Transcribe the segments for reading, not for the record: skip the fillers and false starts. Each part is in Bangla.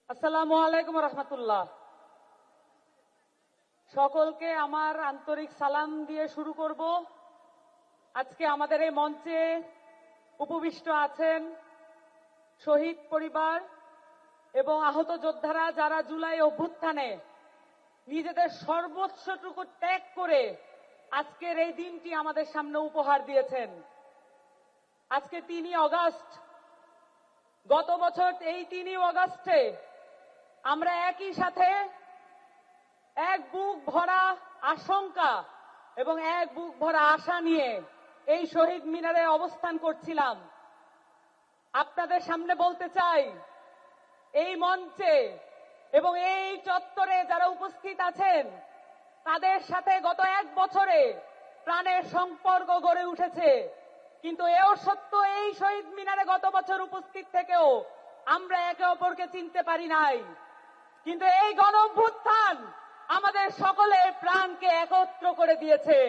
আসসালামু আলাইকুম রহমতুল্লাহ। সকলকে আমার আন্তরিক সালাম দিয়ে শুরু করব। আজকে আমাদের এই মঞ্চে উপবিষ্ট আছেন শহীদ পরিবার এবং আহত যোদ্ধারা, যারা জুলাই অভ্যুত্থানে নিজেদের সর্বোচ্চটুকু ত্যাগ করে আজকের এই দিনটি আমাদের সামনে উপহার দিয়েছেন। আজকে ৩ আগস্ট, গত বছর এই ৩ আগস্টে আমরা একই সাথে এক বুক ভরা আশঙ্কা এবং এক বুক ভরা আশা নিয়ে এই শহীদ মিনারে অবস্থান করছিলাম। আপনাদের সামনে বলতে চাই, এই মঞ্চে এবং এই চত্বরে যারা উপস্থিত আছেন, তাদের সাথে গত ১ বছরে প্রাণের সম্পর্ক গড়ে উঠেছে। কিন্তু এও সত্য, এই শহীদ মিনারে গত বছর উপস্থিত থেকেও আমরা একে অপরকে চিনতে পারি নাই। কিন্তু এই গণঅভ্যুত্থান আমাদের সকলের প্রাণকে একত্র করে দিয়েছে।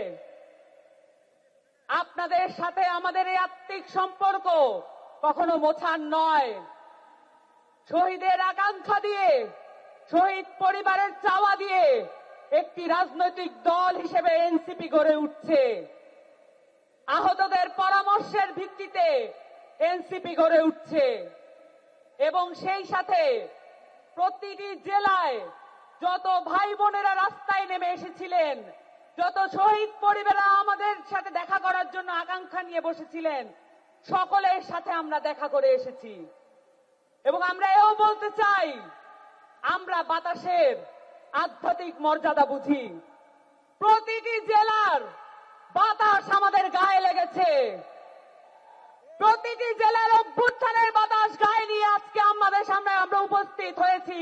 আপনাদের সাথে আমাদের এই আত্মিক সম্পর্ক কখনো মোছার নয়। শহীদের আকাঙ্ক্ষা দিয়ে, শহীদ পরিবারের চাওয়া দিয়ে একটি রাজনৈতিক দল হিসেবে এনসিপি গড়ে উঠছে। আহতদের পরামর্শের ভিত্তিতে এনসিপি গড়ে উঠছে এবং সেই সাথে প্রতিটি জেলায় যত ভাই বোনেরা রাস্তায় নেমে এসেছিলেন, যত শহীদ পরিবাররা আমাদের সাথে দেখা করার জন্য আকাঙ্ক্ষা নিয়ে বসেছিলেন, সকলের সাথে আমরা দেখা করে এসেছি। এবং আমরা এও বলতে চাই, আমরা বাতাসের আধ্যাত্মিক মর্যাদা বুঝি। প্রতিটি জেলার বাতাস আমাদের গায়ে লেগেছে। প্রতিটি জেলার অভ্যুত্থানের বাতাস গায়ে নিয়ে আজকে আমাদের সামনে আমরা উপস্থিত হয়েছি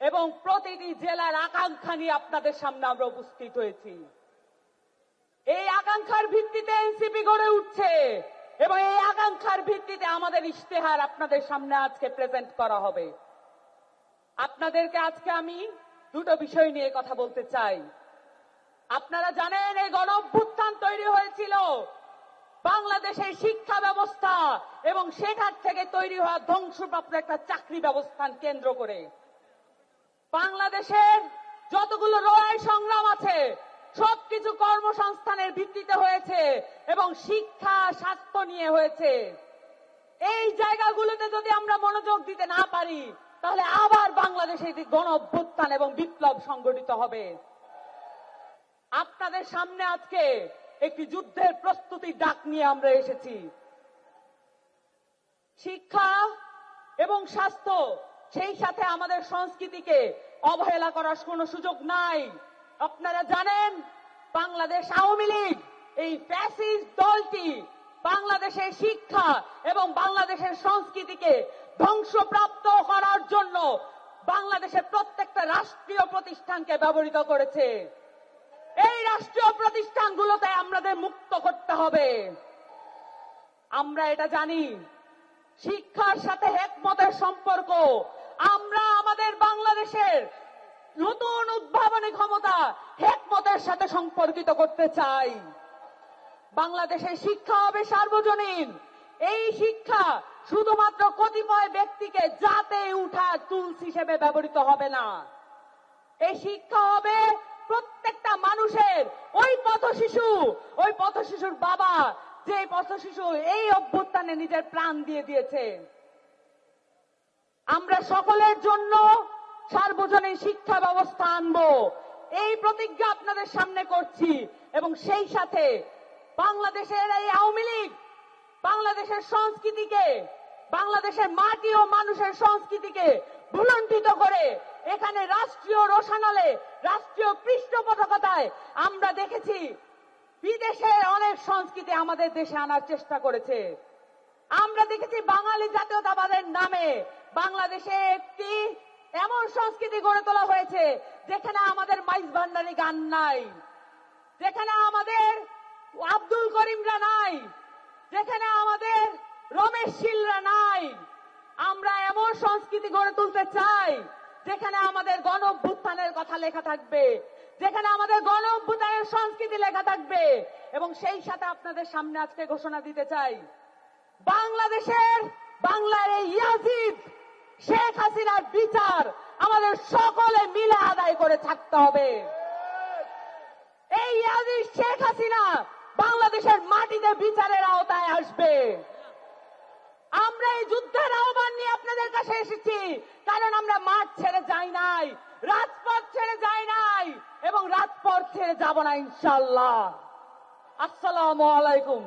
এবং প্রতিটি জেলার আকাঙ্ক্ষা নিয়ে আপনাদের সামনে আমরা উপস্থিত হয়েছি। এই আকাঙ্ক্ষার ভিত্তিতে এনসিপি গড়ে উঠছে এবং এই আকাঙ্ক্ষার ভিত্তিতে আমাদের ইশতেহার আপনাদের সামনে আজকে প্রেজেন্ট করা হবে। আপনাদেরকে আজকে আমি দুটো বিষয় নিয়ে কথা বলতে চাই। আপনারা জানেন, এই গণঅভ্যুত্থান তৈরি হয়েছিল বাংলাদেশের শিক্ষা ব্যবস্থা এবং সেখান থেকে তৈরি হওয়া ধ্বংসপ্রাপ্ত একটা চাকরি ব্যবস্থান কেন্দ্র করে। বাংলাদেশের যতগুলো লড়াই সংগ্রাম আছে সবকিছু কর্মসংস্থানের ভিত্তিতে হয়েছে এবং শিক্ষা, স্বাস্থ্য নিয়ে হয়েছে। এই জায়গাগুলোতে যদি আমরা মনোযোগ দিতে না পারি, তাহলে আবার বাংলাদেশে গণঅভ্যুত্থান এবং বিপ্লব সংগঠিত হবে। আপনাদের সামনে আজকে একটি যুদ্ধের প্রস্তুতির ডাক নিয়ে আমরা এসেছি। শিক্ষা এবং স্বাস্থ্য, সেই সাথে আমাদের সংস্কৃতিকে অবহেলা করার কোনো সুযোগ নাই। আপনারা জানেন, বাংলাদেশ আওয়ামী লীগ, এই ফ্যাসিস্ট দলটি বাংলাদেশের শিক্ষা এবং বাংলাদেশের সংস্কৃতিকে ধ্বংসপ্রাপ্ত করার জন্য বাংলাদেশের প্রত্যেকটা রাষ্ট্রীয় প্রতিষ্ঠানকে ব্যবহৃত করেছে। এই রাষ্ট্রীয় প্রতিষ্ঠানগুলোতে আমাদের মুক্ত করতে হবে। আমরা এটা জানি, শিক্ষার সাথে হেকমতের সম্পর্ক। আমরা আমাদের বাংলাদেশের নতুন উদ্ভাবনী ক্ষমতা হেকমতের সাথে সম্পর্কিত করতে চাই। বাংলাদেশের শিক্ষা হবে সার্বজনীন। এই শিক্ষা শুধুমাত্র কতিপয় ব্যক্তিকে জাতে উঠা টুলস হিসেবে ব্যবহৃত হবে না। এই শিক্ষা হবে প্রত্যেকটা মানুষের। ওই পথশিশুর বাবা, যে পথশিশু এই অভ্যুত্থানে নিজের প্রাণ দিয়ে দিয়েছে। আমরা সকলের জন্য সার্বজনীন শিক্ষা ব্যবস্থা আনবো, এই প্রতিজ্ঞা আপনাদের সামনে করছি। এবং সেই সাথে বাংলাদেশের এই আওয়ামী লীগ বাংলাদেশের সংস্কৃতিকে, বাংলাদেশের মাটি ও মানুষের সংস্কৃতিকে ভুলণ্ঠিত করে এখানে রাষ্ট্রীয় রোশানলে, রাষ্ট্রীয় পৃষ্ঠপোষকতায় আমরা দেখেছি বিদেশের অনেক সংস্কৃতি আমাদের দেশে আনার চেষ্টা করেছে। আমরা দেখেছি বাঙালি জাতীয়তাবাদের নামে বাংলাদেশে একটি এমন সংস্কৃতি গড়ে তোলা হয়েছে যেখানে আমাদের মাইজ ভান্ডারী গান নাই, যেখানে আমাদের আব্দুল করিমরা নাই, যেখানে আমাদের রমেশ শীলরা নাই। আমরা এমন সংস্কৃতি গড়ে তুলতে চাই যেখানে আমাদের গণ অভ্যুত্থানের কথা লেখা থাকবে, যেখানে আমাদের গণ অভ্যুত্থানের সংস্কৃতি লেখা থাকবে। এবং সেই সাথে আপনাদের সামনে আজকে ঘোষণা দিতে চাই, বাংলার এই ইয়াজিদ শেখ হাসিনার বিচার আমাদের সকলে মিলে আদায় করে থাকতে হবে। এই ইয়াজিদ শেখ হাসিনা বাংলাদেশের মাটিতে বিচারের আওতায় আসবে। আমরা এই যুদ্ধের আহ্বান নিয়ে আপনাদের কাছে এসেছি, কারণ আমরা মাঠ ছেড়ে যাই নাই, রাজপথ ছেড়ে যাই নাই এবং রাজপথ ছেড়ে যাব না ইনশাআল্লাহ। আসসালামু আলাইকুম।